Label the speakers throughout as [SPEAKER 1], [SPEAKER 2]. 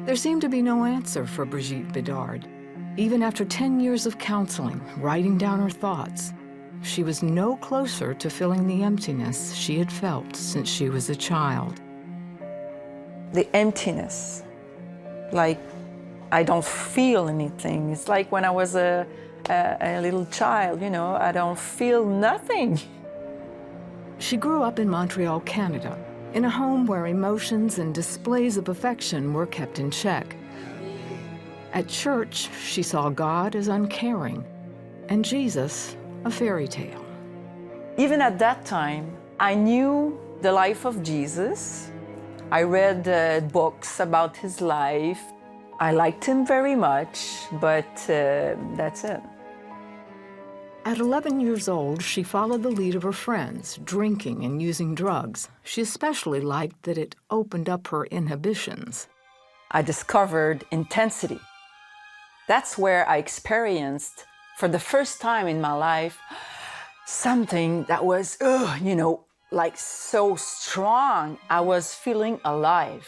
[SPEAKER 1] There seemed to be no answer for Brigitte Bedard. Even after 10 years of counseling, writing down her thoughts, she was no closer to filling the emptiness she had felt since she was a child.
[SPEAKER 2] The emptiness, like I don't feel anything. It's like when I was a little child, you know, I don't feel nothing.
[SPEAKER 1] She grew up in Montreal, Canada, in a home where emotions and displays of affection were kept in check. At church, she saw God as uncaring and Jesus a fairy tale.
[SPEAKER 2] Even at that time, I knew the life of Jesus. I read books about his life. I liked him very much, but that's it.
[SPEAKER 1] At 11 years old, she followed the lead of her friends, drinking and using drugs. She especially liked that it opened up her inhibitions.
[SPEAKER 2] I discovered intensity. That's where I experienced, for the first time in my life, something that was, you know, like so strong. I was feeling alive.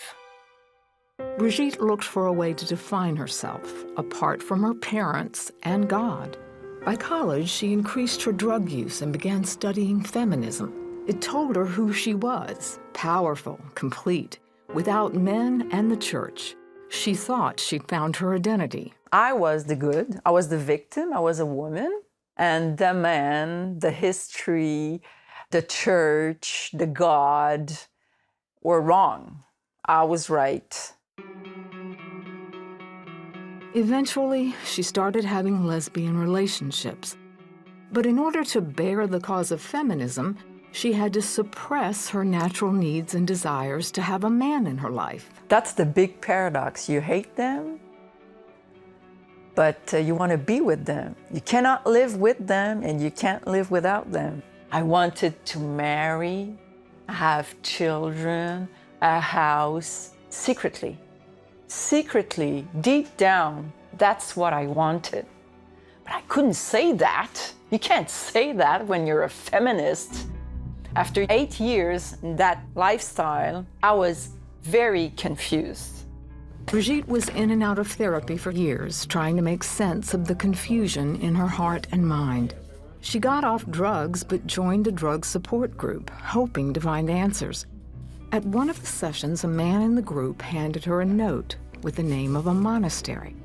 [SPEAKER 1] Brigitte looked for a way to define herself, apart from her parents and God. By college, she increased her drug use and began studying feminism. It told her who she was, powerful, complete, without men and the church. She thought she'd found her identity.
[SPEAKER 2] I was the good, I was the victim, I was a woman, and the man, the history, the church, the God were wrong. I was right.
[SPEAKER 1] Eventually, she started having lesbian relationships. But in order to bear the cause of feminism, she had to suppress her natural needs and desires to have a man in her life.
[SPEAKER 2] That's the big paradox. You hate them, but you want to be with them. You cannot live with them, and you can't live without them. I wanted to marry, have children, a house, secretly. Secretly, deep down, that's what I wanted. But I couldn't say that. You can't say that when you're a feminist. After 8 years in that lifestyle, I was very confused.
[SPEAKER 1] Brigitte was in and out of therapy for years, trying to make sense of the confusion in her heart and mind. She got off drugs, but joined a drug support group, hoping to find answers. At one of the sessions, a man in the group handed her a note with the name of a monastery.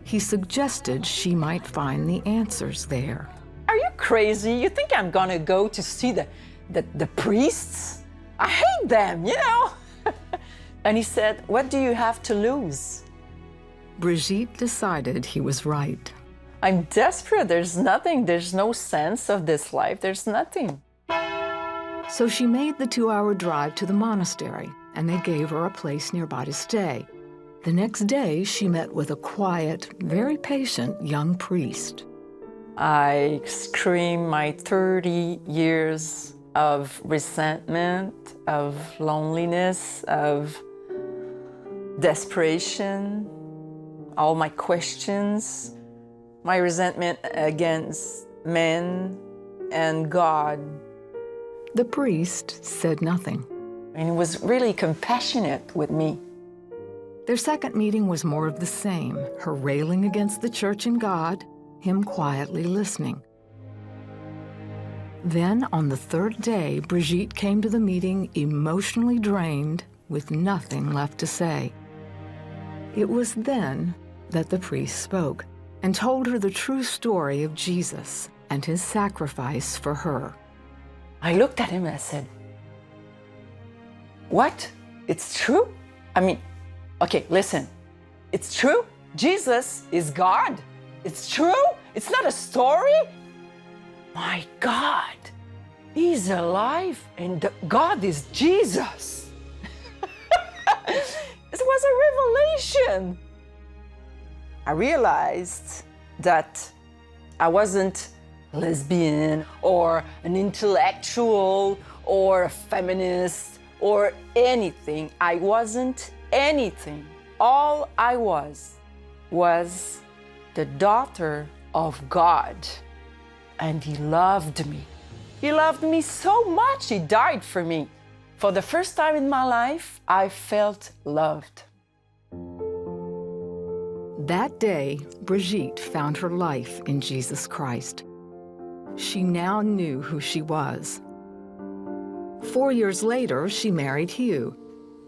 [SPEAKER 1] He suggested she might find the answers there.
[SPEAKER 2] Are you crazy? You think I'm gonna go to see the priests? I hate them, you know? And he said, "What do you have to lose?"
[SPEAKER 1] Brigitte decided he was right.
[SPEAKER 2] I'm desperate. There's nothing. There's no sense of this life. There's nothing.
[SPEAKER 1] So she made the 2-hour drive to the monastery, and they gave her a place nearby to stay. The next day, she met with a quiet, very patient young priest.
[SPEAKER 2] I screamed my 30 years of resentment, of loneliness, of desperation, all my questions, my resentment against men and God.
[SPEAKER 1] The priest said nothing.
[SPEAKER 2] And he was really compassionate with me.
[SPEAKER 1] Their second meeting was more of the same, her railing against the church and God, him quietly listening. Then, on the third day, Brigitte came to the meeting emotionally drained, with nothing left to say. It was then that the priest spoke and told her the true story of Jesus and his sacrifice for her.
[SPEAKER 2] I looked at him and I said, "What? It's true? I mean, okay, listen. It's true? Jesus is God? It's true? It's not a story? My God, he's alive and God is Jesus." It was a revelation. I realized that I wasn't lesbian or an intellectual or a feminist or anything. I wasn't anything. All I was the daughter of God. And he loved me. He loved me so much, he died for me. For the first time in my life, I felt loved.
[SPEAKER 1] That day, Brigitte found her life in Jesus Christ. She now knew who she was. 4 years later, she married Hugh,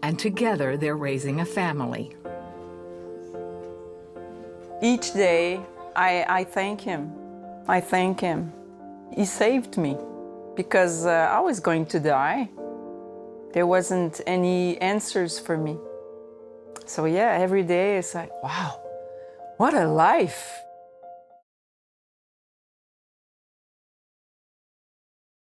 [SPEAKER 1] and together they're raising a family.
[SPEAKER 2] Each day, I thank him. I thank him. He saved me because I was going to die. There wasn't any answers for me. So yeah, every day it's like, wow, what a life.